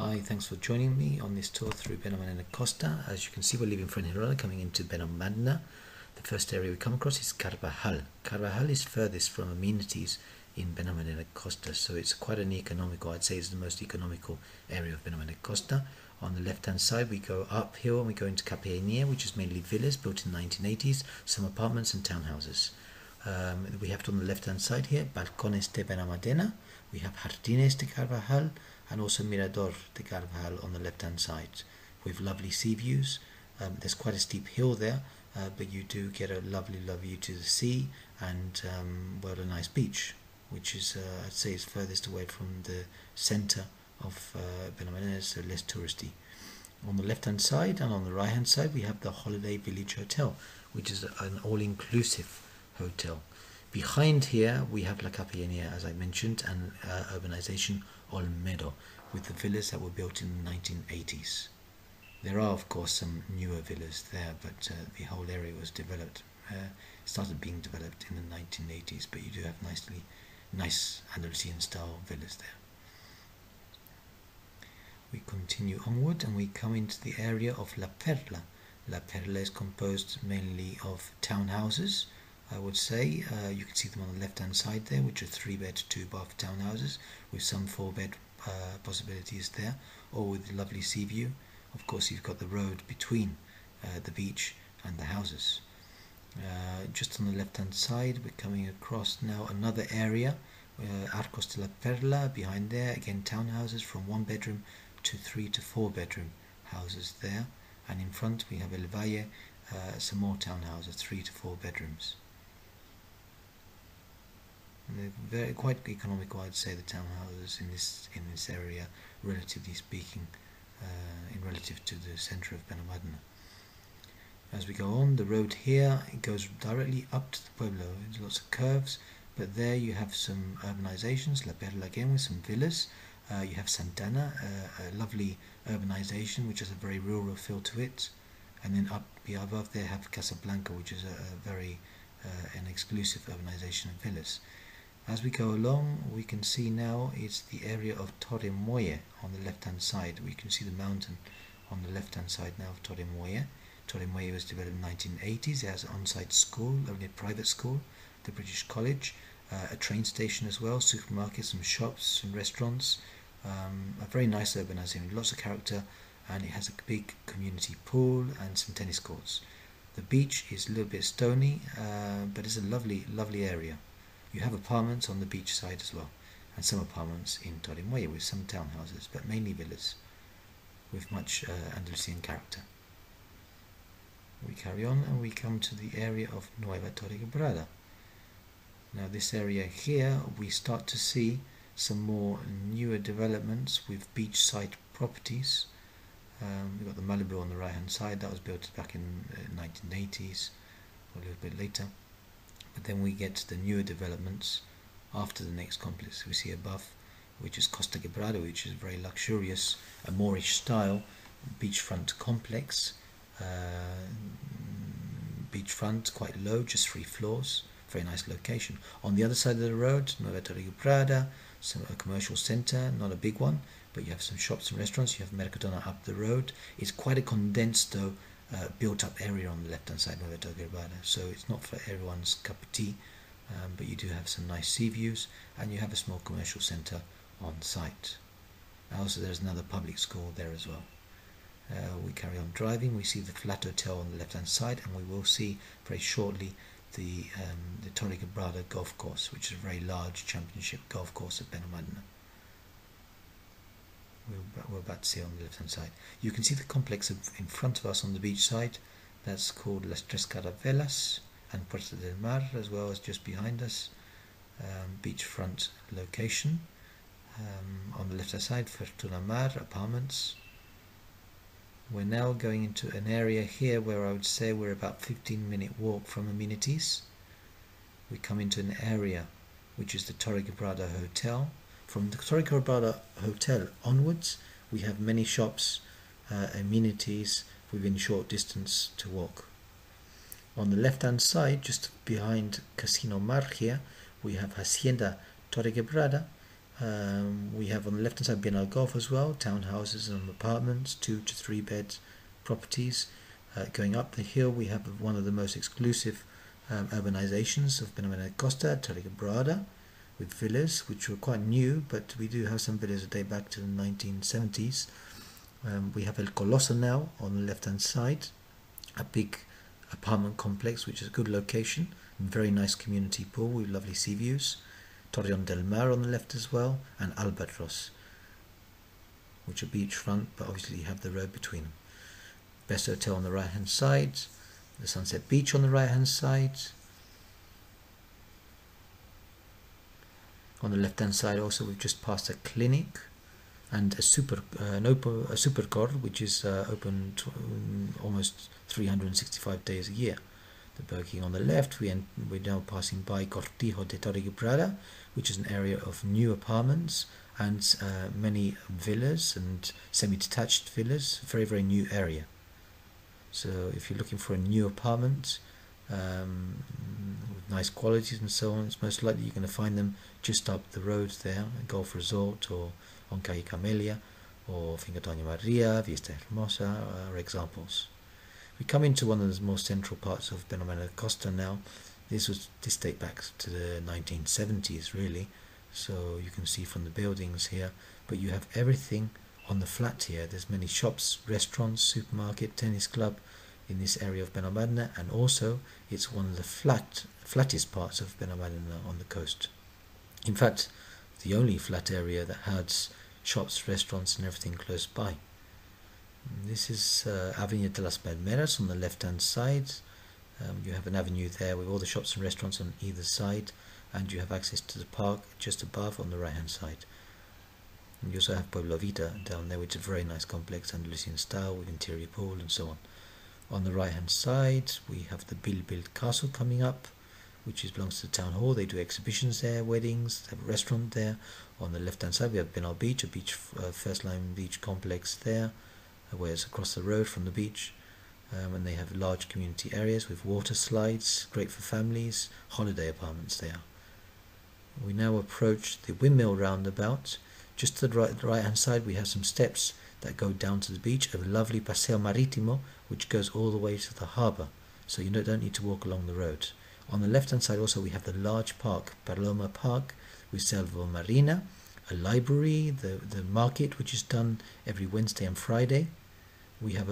Hi, thanks for joining me on this tour through Benalmadena Costa. As you can see, we're leaving Fuengirola coming into Benalmádena. The first area we come across is Carvajal. Carvajal is furthest from amenities in Benalmadena Costa, so it's quite an economical, I'd say it's the most economical area of Benalmadena Costa. On the left hand side we go uphill and we go into Capellania, which is mainly villas built in the 1980s, some apartments and townhouses. We have on the left hand side here Balcones de Benalmádena, we have Jardines de Carvajal, and also Mirador de Carvajal on the left hand side with lovely sea views. There's quite a steep hill there, but you do get a lovely view to the sea and a nice beach, which is I'd say is furthest away from the centre of Benalmadena, so less touristy. On the left hand side and on the right hand side we have the Holiday Village Hotel, which is an all-inclusive hotel. Behind here we have La Capellania, as I mentioned, and urbanisation Olmedo, with the villas that were built in the 1980s. There are of course some newer villas there, but the whole area was developed, started being developed in the 1980s, but you do have nice Andalusian style villas there. We continue onward and we come into the area of La Perla. La Perla is composed mainly of townhouses, I would say. You can see them on the left hand side there, which are 3-bed 2-bath townhouses with some 4-bed possibilities there, all with a lovely sea view. Of course you've got the road between the beach and the houses. Just on the left hand side we're coming across now another area, Arcos de la Perla. Behind there again townhouses from 1 bedroom to 3 to 4 bedroom houses there, and in front we have El Valle, some more townhouses, 3 to 4 bedrooms. They're quite economical, I'd say, the townhouses in this area, relatively speaking, in relative to the centre of Benalmadena. As we go on, the road here it goes directly up to the pueblo. There's lots of curves, but there you have some urbanisations, La Perla again with some villas. You have Santana, a lovely urbanisation which has a very rural feel to it, and then up above there have Casablanca, which is a very an exclusive urbanisation of villas. As we go along, we can see now it's the area of Torremoye on the left hand side. We can see the mountain on the left hand side now of Torremoye. Torremoye was developed in the 1980s. It has an on-site school, only a private school, the British College, a train station as well, supermarkets, some shops, some restaurants, a very nice urbanisation, lots of character, and it has a big community pool and some tennis courts. The beach is a little bit stony, but it's a lovely area. You have apartments on the beach side as well, and some apartments in Torremoye with some townhouses, but mainly villas with much Andalusian character. We carry on and we come to the area of Nueva Torrequebrada. Now this area here we start to see some more newer developments with beachside properties. We've got the Malibu on the right hand side, that was built back in the 1980s, or a little bit later. But then we get to the newer developments after the next complex we see above, which is Costa Quebrada, which is very luxurious, a Moorish style beachfront complex. Beachfront, quite low, just 3 floors, very nice location. On the other side of the road, Nueva Torrequebrada, a commercial centre, not a big one, but you have some shops and restaurants. You have Mercadona up the road. It's quite a condensed though, built up area on the left hand side of Nueva Torrequebrada, so it's not for everyone's cup of tea, but you do have some nice sea views and you have a small commercial centre on site. Also there's another public school there as well. We carry on driving, we see the Flat Hotel on the left hand side, and we will see very shortly the Torrequebrada golf course, which is a very large championship golf course at Benalmadena. We're about to see on the left hand side. You can see the complex in front of us on the beach side, that's called Las Tres Caravelas, and Puerto del Mar as well as just behind us, beachfront location. On the left hand side, Fortuna Mar, apartments. We're now going into an area here where I would say we're about 15-minute walk from amenities. We come into an area which is the Torrequebrada Hotel. From the Torrequebrada Hotel onwards we have many shops, amenities within short distance to walk. On the left hand side, just behind Casino Mar here, we have Hacienda Torrequebrada, We have on the left hand side Benal Golf as well, townhouses and apartments, 2 to 3 bed properties. Going up the hill we have one of the most exclusive urbanisations of Benalmádena Costa, Torre, with villas which were quite new, but we do have some villas that date back to the 1970s. We have El Coloso now on the left hand side, a big apartment complex which is a good location, very nice community pool with lovely sea views. Torreon del Mar on the left as well, and Albatros, which are beachfront, but obviously you have the road between them. Best Hotel on the right hand side, the Sunset Beach on the right hand side. On the left hand side also we've just passed a clinic and a supercor, which is open almost 365 days a year. The Burger King on the left, we're now passing by Cortijo de Torre, which is an area of new apartments and many villas and semi-detached villas, very, very new area. So if you're looking for a new apartment with nice qualities and so on, it's most likely you're going to find them just up the road there, Golf Resort or on Calle Camelia or Finca Doña Maria, Vista Hermosa are examples. We come into one of the more central parts of Benalmádena Costa now. This date back to the 1970s really, so you can see from the buildings here, but you have everything on the flat here. There's many shops, restaurants, supermarket, tennis club in this area of Benalmádena, and also it's one of the flattest parts of Benalmádena on the coast. In fact, the only flat area that has shops, restaurants and everything close by. This is Avenida de las Palmeras on the left hand side. You have an avenue there with all the shops and restaurants on either side, and you have access to the park just above on the right hand side. And you also have Pueblo Vita down there, which is a very nice complex, Andalusian style with interior pool and so on. On the right hand side we have the Bilbil Castle coming up, which belongs to the town hall. They do exhibitions there, weddings, they have a restaurant there. On the left hand side we have Benal Beach, a beach first line beach complex there, where it's across the road from the beach, and they have large community areas with water slides, great for families, holiday apartments there. We now approach the windmill roundabout. Just to the right hand side we have some steps that go down to the beach, a lovely Paseo Marítimo which goes all the way to the harbour, so you don't need to walk along the road. On the left hand side also we have the large park, Paloma Park, with Selva Marina, a library, the market which is done every Wednesday and Friday. We have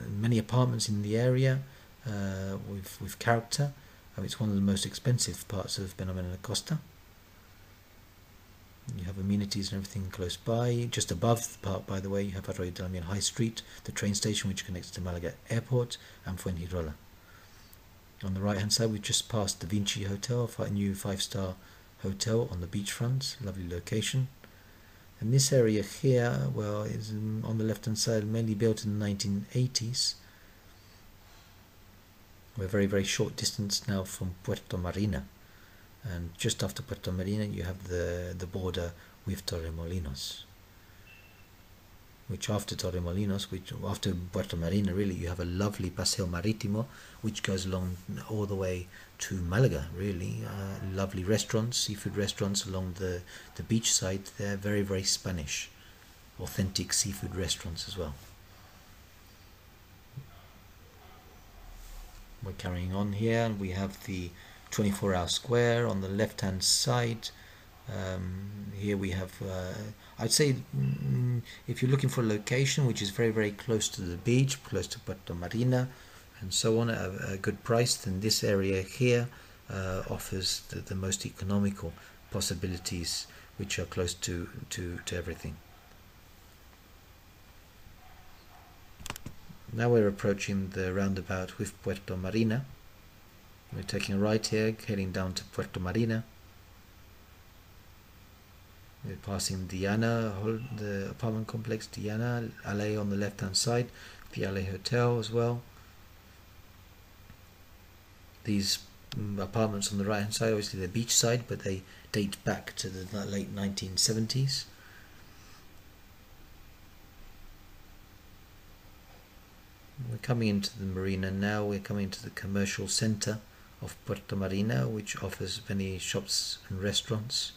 many apartments in the area with character. It's one of the most expensive parts of Benalmádena Costa. You have amenities and everything close by. Just above the park, by the way, you have Arroyo de la Miel High Street, the train station which connects to Malaga Airport and Fuengirola. On the right hand side we've just passed the Vinci Hotel, a new 5-star hotel on the beachfront, lovely location. And this area here, well, is on the left hand side, mainly built in the 1980s. We're very, very short distance now from Puerto Marina, and just after Puerto Marina you have the border with Torremolinos, which after Torremolinos, after Puerto Marina really, you have a lovely Paseo Marítimo which goes along all the way to Malaga really. Lovely restaurants, seafood restaurants along the beach side there, very, very Spanish, authentic seafood restaurants as well. We're carrying on here, and we have the 24-hour square on the left hand side. Here we have, I'd say if you're looking for a location which is very, very close to the beach, close to Puerto Marina and so on, at a good price, then this area here offers the most economical possibilities, which are close to everything. Now we're approaching the roundabout with Puerto Marina. We're taking a right here, heading down to Puerto Marina. We're passing Diana, the apartment complex Diana, Ale on the left hand side, the Ale Hotel as well. These apartments on the right hand side, obviously they're beachside, but they date back to the late 1970s. We're coming into the marina now. We're coming into the commercial centre of Puerto Marina, which offers many shops and restaurants.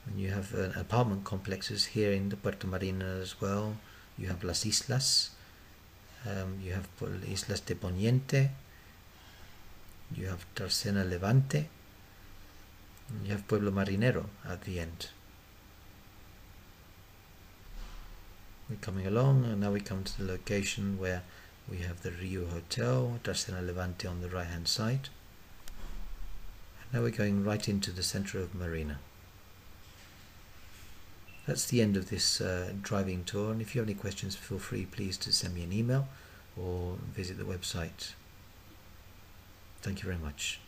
And you have apartment complexes here in the Puerto Marina as well. You have Las Islas, you have Islas de Poniente, you have Tercera Levante, and you have Pueblo Marinero at the end. We're coming along, and now we come to the location where we have the Rio Hotel, Tercera Levante on the right hand side. And now we're going right into the center of Marina. That's the end of this driving tour, and if you have any questions, feel free please to send me an email or visit the website. Thank you very much.